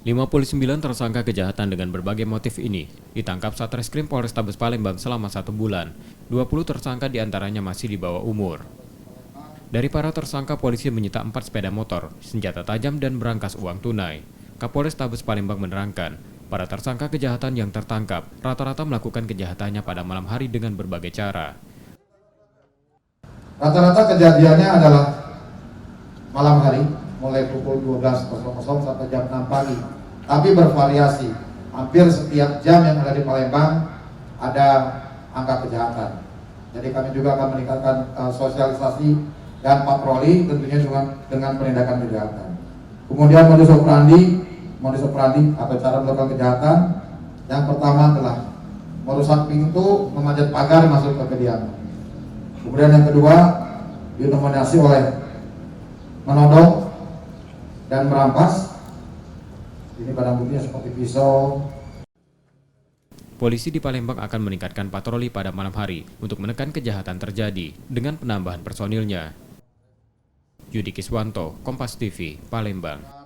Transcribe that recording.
59 tersangka kejahatan dengan berbagai motif ini ditangkap Satreskrim Polrestabes Palembang selama 1 bulan. 20 tersangka diantaranya masih di bawah umur. Dari para tersangka, polisi menyita 4 sepeda motor, senjata tajam, dan berangkas uang tunai. Kapolres Tabes Palembang menerangkan, para tersangka kejahatan yang tertangkap rata-rata melakukan kejahatannya pada malam hari dengan berbagai cara. Rata-rata kejadiannya adalah malam hari, mulai pukul 12.00 sampai jam 6 pagi. Tapi bervariasi, hampir setiap jam yang ada di Palembang ada angka kejahatan. Jadi kami juga akan meningkatkan sosialisasi dan patroli tentunya dengan penindakan kejahatan. Kemudian modus operandi atau cara melakukan kejahatan. Yang pertama adalah merusak pintu, memanjat pagar masuk ke kediaman. Kemudian yang kedua dinominasi oleh menodong dan merampas. Ini barang buktinya seperti pisau. Polisi di Palembang akan meningkatkan patroli pada malam hari untuk menekan kejahatan terjadi dengan penambahan personilnya. Yudi Kiswanto, Kompas TV, Palembang.